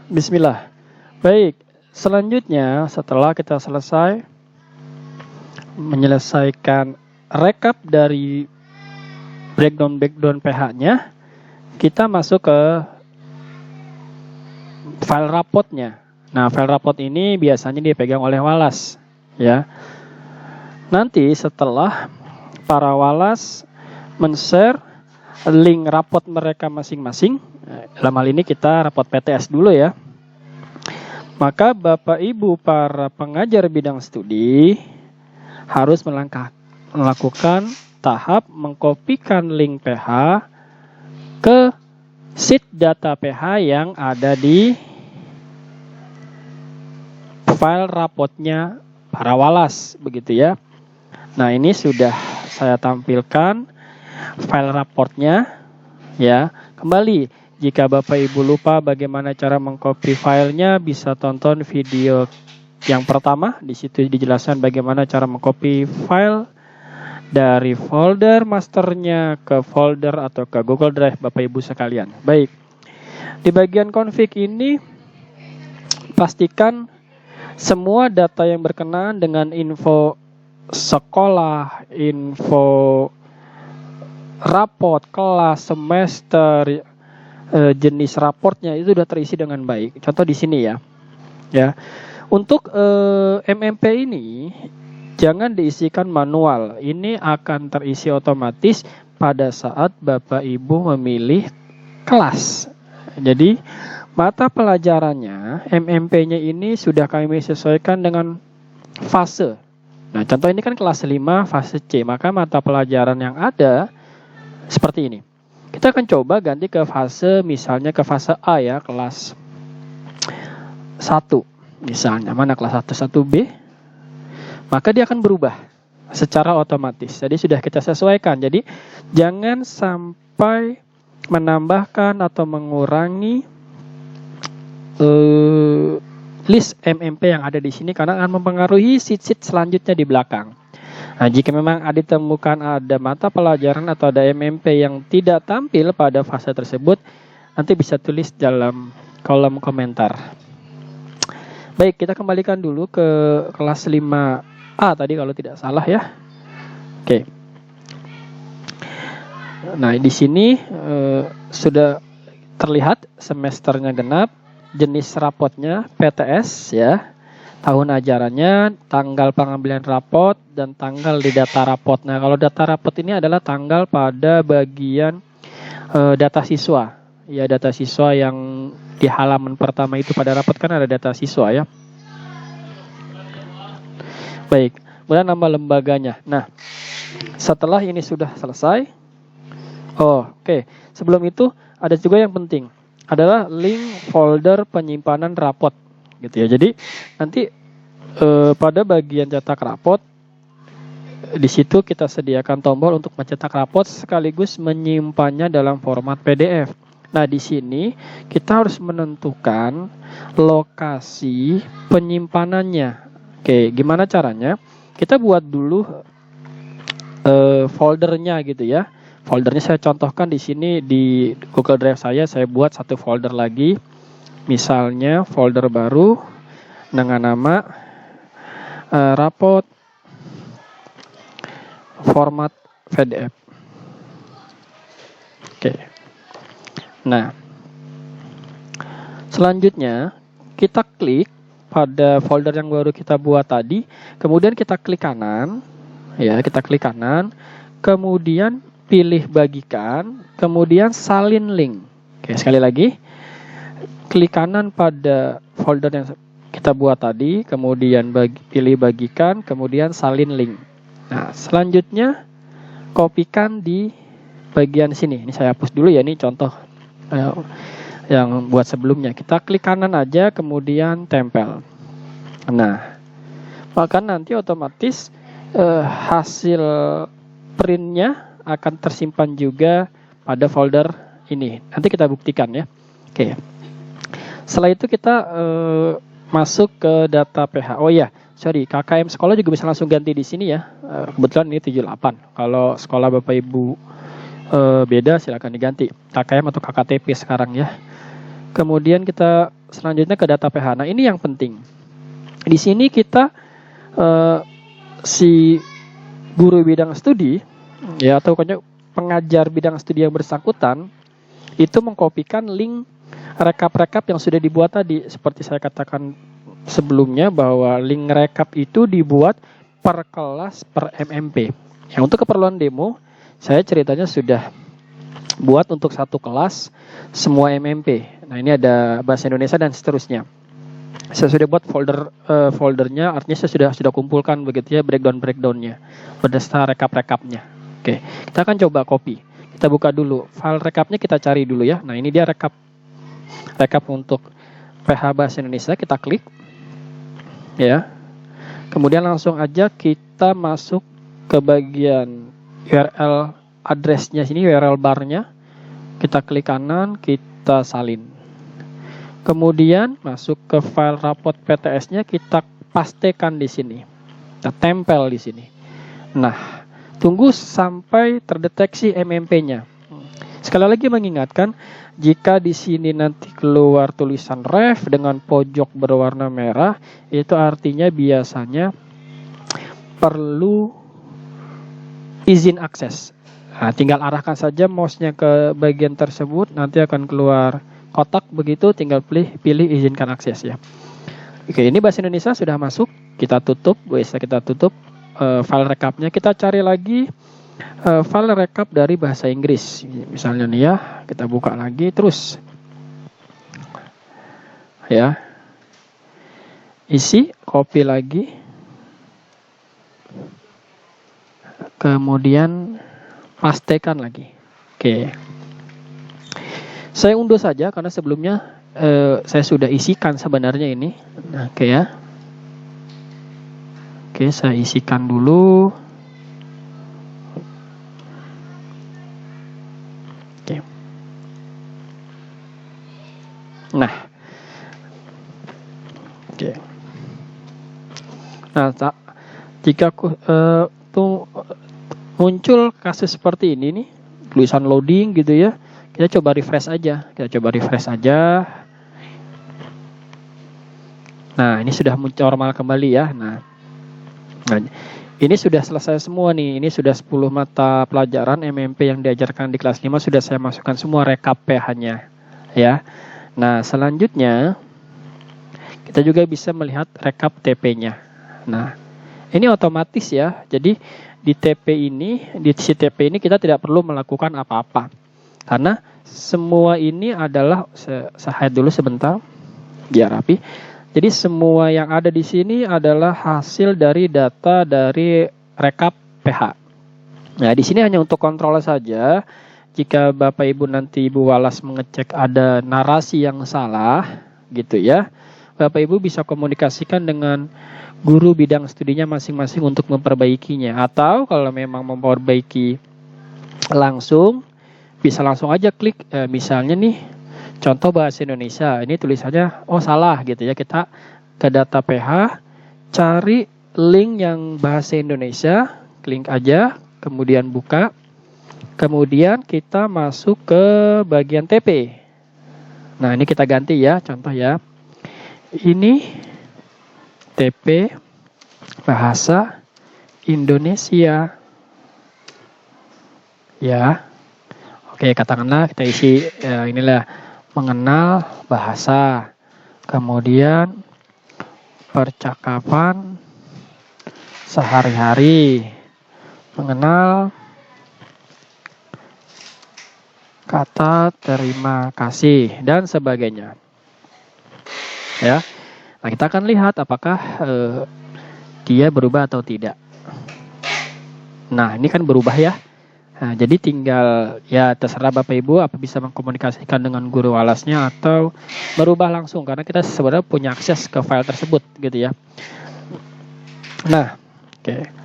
Bismillah. Baik, selanjutnya setelah kita selesai menyelesaikan rekap dari breakdown pH-nya, kita masuk ke file rapotnya. Nah, file rapot ini biasanya dipegang oleh Wallace, ya. Nanti setelah para Wallace men-share link rapot mereka masing-masing, dalam hal ini kita rapot PTS dulu ya. Maka Bapak Ibu para pengajar bidang studi harus melakukan tahap mengkopikan link pH ke sheet data pH yang ada di file rapotnya para Wallace, begitu ya. Nah, ini sudah saya tampilkan file raportnya ya. Kembali, jika Bapak Ibu lupa bagaimana cara mengcopy filenya, bisa tonton video yang pertama. Di situ dijelaskan bagaimana cara mengcopy file dari folder masternya ke folder atau ke Google Drive Bapak Ibu sekalian. Baik, di bagian config ini pastikan semua data yang berkenaan dengan info sekolah, info raport, kelas, semester, jenis raportnya itu sudah terisi dengan baik. Contoh di sini ya. Ya. Untuk MMP ini jangan diisikan manual. Ini akan terisi otomatis pada saat Bapak Ibu memilih kelas. Jadi mata pelajarannya MMP-nya ini sudah kami sesuaikan dengan fase. Nah, contoh ini kan kelas 5 fase C, maka mata pelajaran yang ada seperti ini. Kita akan coba ganti ke fase, misalnya ke fase A ya, kelas 1. Misalnya, mana kelas 1, 1B? Maka dia akan berubah secara otomatis. Jadi sudah kita sesuaikan. Jadi jangan sampai menambahkan atau mengurangi list MMP yang ada di sini karena akan mempengaruhi sheet-sheet selanjutnya di belakang. Nah, jika memang ditemukan ada mata pelajaran atau ada MMP yang tidak tampil pada fase tersebut, nanti bisa tulis dalam kolom komentar. Baik, kita kembalikan dulu ke kelas 5A tadi kalau tidak salah ya. Oke. Nah, di sini sudah terlihat semesternya genap, jenis rapotnya PTS ya, tahun ajarannya, tanggal pengambilan rapot, dan tanggal di data rapot. Nah, kalau data rapot ini adalah tanggal pada bagian data siswa. Ya, data siswa yang di halaman pertama itu pada rapot kan ada data siswa ya. Baik, kemudian nama lembaganya. Nah, setelah ini sudah selesai, oke. Sebelum itu ada juga yang penting, adalah link folder penyimpanan rapot gitu ya. Jadi nanti pada bagian cetak rapot di situ kita sediakan tombol untuk mencetak rapot sekaligus menyimpannya dalam format PDF. Nah, di sini kita harus menentukan lokasi penyimpanannya. Oke, gimana caranya? Kita buat dulu foldernya gitu ya. Foldernya saya contohkan di sini di Google Drive saya buat satu folder lagi. Misalnya folder baru dengan nama rapot format PDF. Oke. Nah, selanjutnya kita klik pada folder yang baru kita buat tadi, kemudian kita klik kanan, ya kita klik kanan, kemudian pilih bagikan, kemudian salin link. Oke, sekali lagi, klik kanan pada folder yang kita buat tadi, kemudian pilih bagikan, kemudian salin link. Nah, selanjutnya kopikan di bagian sini. Ini saya hapus dulu ya, ini contoh yang buat sebelumnya. Kita klik kanan aja, kemudian tempel. Nah, maka nanti otomatis hasil printnya akan tersimpan juga pada folder ini. Nanti kita buktikan ya. Oke. Setelah itu kita masuk ke data pH. Oh ya, sorry, KKM sekolah juga bisa langsung ganti di sini ya. Kebetulan ini 78. Kalau sekolah Bapak Ibu beda silakan diganti. KKM atau KKTP sekarang ya. Kemudian kita selanjutnya ke data PH. Nah, ini yang penting. Di sini kita si guru bidang studi ya atau pengajar bidang studi yang bersangkutan itu mengkopikan link rekap-rekap yang sudah dibuat tadi. Seperti saya katakan sebelumnya bahwa link rekap itu dibuat per kelas per MMP. Yang untuk keperluan demo, saya ceritanya sudah buat untuk satu kelas semua MMP. Nah, ini ada bahasa Indonesia dan seterusnya. Saya sudah buat foldernya, artinya saya sudah kumpulkan begitu ya breakdown-breakdownnya berdasarkan rekap-rekapnya. Oke, kita akan coba copy. Kita buka dulu file rekapnya, kita cari dulu ya. Nah, ini dia rekap untuk PH Bahasa Indonesia, kita klik ya. Kemudian langsung aja kita masuk ke bagian URL address-nya sini, URL bar-nya. Kita klik kanan, kita salin. Kemudian masuk ke file rapot PTS-nya, kita pastekan di sini. Kita tempel di sini. Nah, tunggu sampai terdeteksi MMP-nya. Sekali lagi mengingatkan, jika di sini nanti keluar tulisan ref dengan pojok berwarna merah, itu artinya biasanya perlu izin akses. Nah, tinggal arahkan saja mouse-nya ke bagian tersebut, nanti akan keluar kotak begitu, tinggal pilih izinkan akses ya. Oke, ini bahasa Indonesia sudah masuk, kita tutup, bisa kita tutup file rekapnya. Kita cari lagi file rekap dari bahasa Inggris, misalnya nih ya, kita buka lagi terus ya, isi, copy lagi, kemudian pastekan lagi. Oke, saya unduh saja karena sebelumnya saya sudah isikan sebenarnya ini. Nah, oke ya, oke saya isikan dulu. Nah, oke. Nah, jika muncul kasus seperti ini nih, tulisan loading gitu ya, kita coba refresh aja. Nah, ini sudah muncul normal kembali ya. Nah, ini sudah selesai semua nih. Ini sudah 10 mata pelajaran MMP yang diajarkan di kelas 5 sudah saya masukkan semua rekap PH-nya ya. Nah, selanjutnya kita juga bisa melihat rekap TP-nya. Nah, ini otomatis ya. Jadi di si TP ini kita tidak perlu melakukan apa-apa. Karena semua ini adalah, saya hide dulu sebentar biar rapi. Jadi semua yang ada di sini adalah hasil dari data dari rekap PH. Nah, di sini hanya untuk kontrol saja. Jika Bapak Ibu nanti Ibu Walas mengecek ada narasi yang salah gitu ya, Bapak Ibu bisa komunikasikan dengan guru bidang studinya masing-masing untuk memperbaikinya. Atau kalau memang memperbaiki langsung, bisa langsung aja klik misalnya nih contoh bahasa Indonesia, ini tulisannya oh salah gitu ya, kita ke data PH, cari link yang bahasa Indonesia, klik aja, kemudian buka. Kemudian kita masuk ke bagian TP. Nah, ini kita ganti ya, contoh ya. Ini TP bahasa Indonesia. Ya. Oke, katakanlah kita isi inilah mengenal bahasa. Kemudian percakapan sehari-hari. Mengenal kata terima kasih dan sebagainya ya. Nah, kita akan lihat apakah dia berubah atau tidak. Nah, ini kan berubah ya. Nah, jadi tinggal ya terserah Bapak Ibu apa bisa mengkomunikasikan dengan guru walasnya atau berubah langsung, karena kita sebenarnya punya akses ke file tersebut gitu ya. Nah, oke.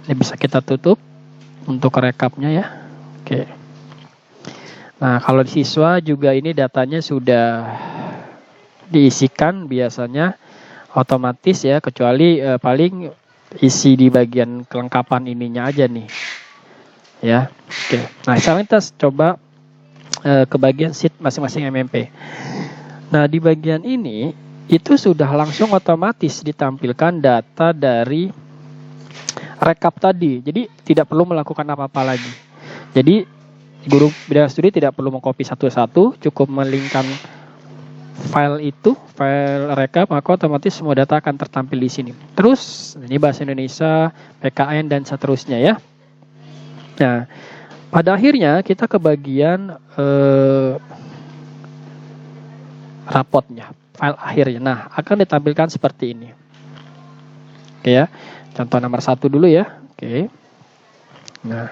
Ini bisa kita tutup untuk rekapnya ya. Oke. Nah, kalau di siswa juga ini datanya sudah diisikan biasanya otomatis ya, kecuali paling isi di bagian kelengkapan ininya aja nih. Ya, oke. Nah, sekarang kita coba ke bagian sheet masing-masing MMP. Nah, di bagian ini itu sudah langsung otomatis ditampilkan data dari rekap tadi. Jadi tidak perlu melakukan apa-apa lagi. Jadi guru bidang studi tidak perlu mengcopy satu-satu, cukup melinkkan file itu, file rekap, maka otomatis semua data akan tertampil di sini. Terus ini bahasa Indonesia, PKN dan seterusnya ya. Nah, pada akhirnya kita ke bagian rapotnya, file akhirnya. Nah, akan ditampilkan seperti ini. Oke ya. Contoh nomor 1 dulu ya. Oke. Nah,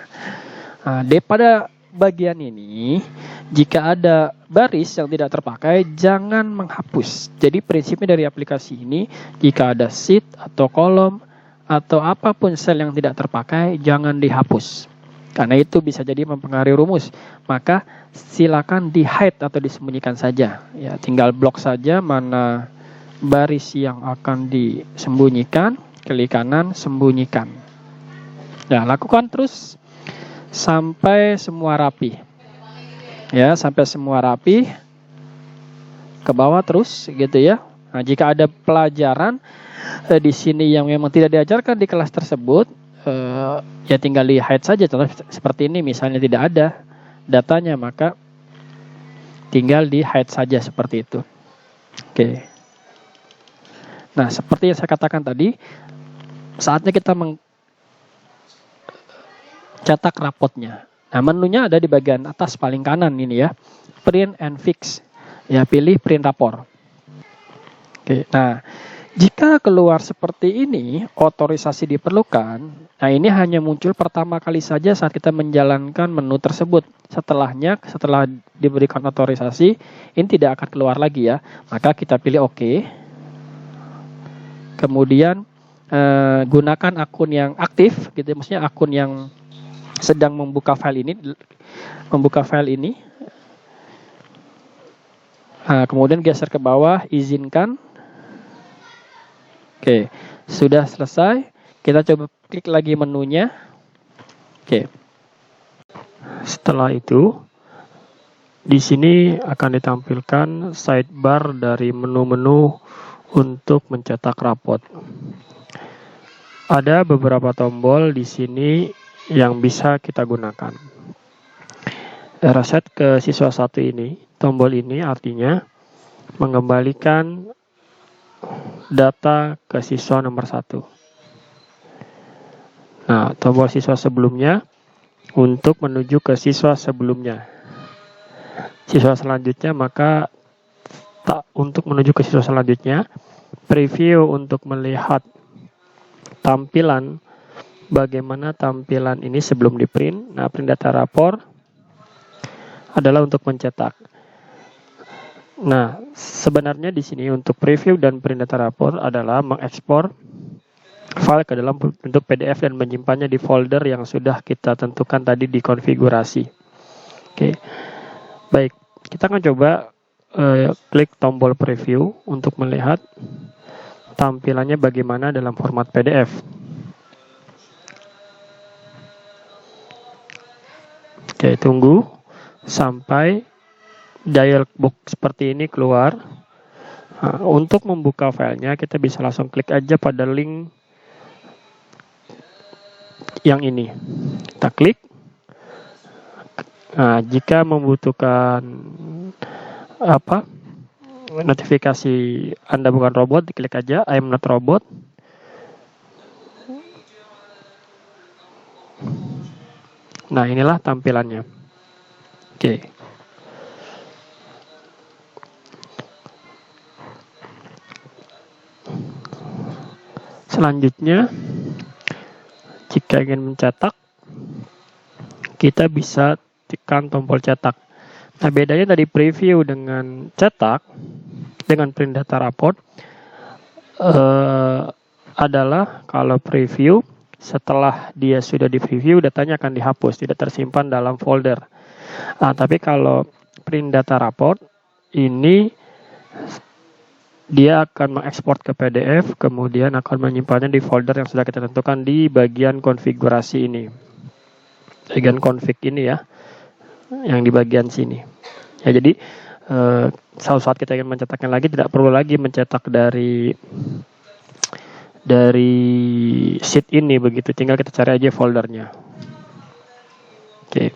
pada bagian ini, jika ada baris yang tidak terpakai, jangan menghapus. Jadi prinsipnya dari aplikasi ini, jika ada sheet atau kolom atau apapun sel yang tidak terpakai, jangan dihapus. Karena itu bisa jadi mempengaruhi rumus. Maka silakan di-hide atau disembunyikan saja. Ya, tinggal blok saja mana baris yang akan disembunyikan, klik kanan, sembunyikan. Nah, lakukan terus sampai semua rapi. Ya, sampai semua rapi. Ke bawah terus gitu ya. Nah, jika ada pelajaran di sini yang memang tidak diajarkan di kelas tersebut, ya tinggal di hide saja. Contoh seperti ini misalnya tidak ada datanya, maka tinggal di hide saja seperti itu. Oke. Nah, seperti yang saya katakan tadi, saatnya kita cetak rapotnya. Nah, menunya ada di bagian atas paling kanan ini ya. Print and fix. Ya, pilih print rapor. Oke. Nah, jika keluar seperti ini, otorisasi diperlukan. Nah, ini hanya muncul pertama kali saja saat kita menjalankan menu tersebut. Setelah diberikan otorisasi, ini tidak akan keluar lagi ya. Maka kita pilih OK. Kemudian gunakan akun yang aktif, gitu. Maksudnya akun yang sedang membuka file ini. Nah, kemudian geser ke bawah, izinkan. Oke, sudah selesai. Kita coba klik lagi menunya. Oke. Setelah itu, di sini akan ditampilkan sidebar dari menu-menu untuk mencetak rapot. Ada beberapa tombol di sini yang bisa kita gunakan. Reset ke siswa 1 ini, tombol ini artinya mengembalikan data ke siswa nomor 1. Nah, tombol siswa sebelumnya untuk menuju ke siswa sebelumnya. Siswa selanjutnya, maka untuk menuju ke siswa selanjutnya, preview untuk melihat tampilan, bagaimana tampilan ini sebelum di print. Nah, print data rapor adalah untuk mencetak. Nah, sebenarnya di sini untuk preview dan print data rapor adalah mengekspor file ke dalam bentuk PDF dan menyimpannya di folder yang sudah kita tentukan tadi di konfigurasi. Oke, baik, kita akan coba klik tombol preview untuk melihat tampilannya bagaimana dalam format PDF. Oke, tunggu sampai dialog box seperti ini keluar. Nah, untuk membuka filenya, kita bisa langsung klik aja pada link yang ini. Kita klik. Nah, jika membutuhkan notifikasi Anda bukan robot, diklik aja I am not robot. Nah, inilah tampilannya. Oke. Selanjutnya, jika ingin mencetak, kita bisa tekan tombol cetak. Nah, bedanya dari preview dengan cetak, dengan print data raport, adalah kalau preview, setelah dia sudah di preview, datanya akan dihapus, tidak tersimpan dalam folder. Nah, tapi kalau print data raport, ini dia akan mengekspor ke PDF, kemudian akan menyimpannya di folder yang sudah kita tentukan di bagian konfigurasi ini. Bagian config ini ya, yang di bagian sini. Ya, jadi suatu saat kita ingin mencetaknya lagi, tidak perlu lagi mencetak dari sheet ini begitu, tinggal kita cari aja foldernya. Oke,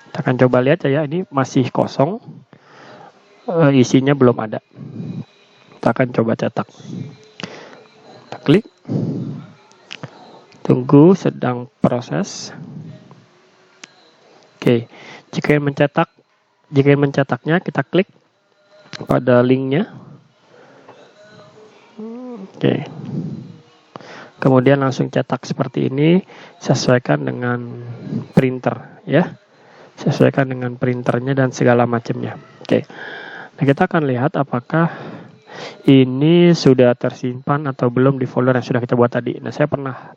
kita akan coba lihat ya, ini masih kosong, isinya belum ada. Kita akan coba cetak. Kita klik, tunggu, sedang proses. Oke, jika ingin mencetaknya, kita klik pada linknya. Oke. Kemudian langsung cetak seperti ini, sesuaikan dengan printer ya. Sesuaikan dengan printernya dan segala macamnya. Oke. Nah, kita akan lihat apakah ini sudah tersimpan atau belum di folder yang sudah kita buat tadi. Nah, saya pernah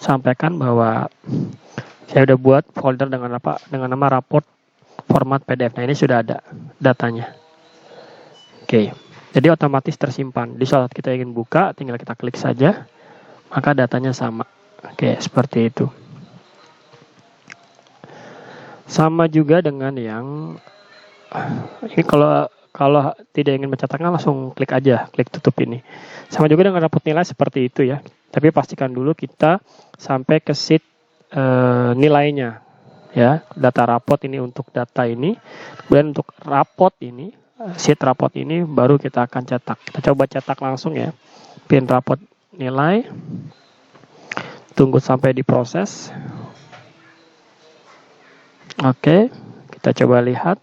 sampaikan bahwa saya udah buat folder dengan nama raport format PDF. Nah, ini sudah ada datanya. Oke. Jadi otomatis tersimpan. Di saat kita ingin buka, tinggal kita klik saja, maka datanya sama. Oke, seperti itu. Sama juga dengan yang ini, kalau tidak ingin mencetaknya, langsung klik aja, klik tutup ini. Sama juga dengan rapot nilai seperti itu ya. Tapi pastikan dulu kita sampai ke sheet nilainya. Ya, data rapot ini untuk data ini, kemudian untuk rapot ini, sheet rapot ini baru kita akan cetak. Kita coba cetak langsung ya. Pin rapot nilai. Tunggu sampai diproses. Oke, kita coba lihat.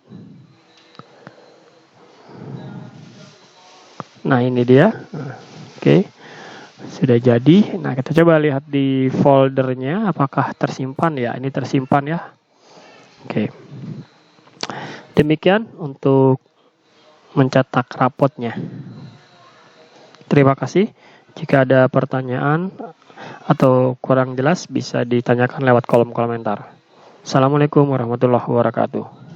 Nah, ini dia. Oke. Sudah jadi. Nah, kita coba lihat di foldernya apakah tersimpan ya. Ini tersimpan ya. Oke. Demikian untuk mencetak rapotnya. Terima kasih. Jika ada pertanyaan atau kurang jelas bisa ditanyakan lewat kolom komentar. Assalamualaikum warahmatullahi wabarakatuh.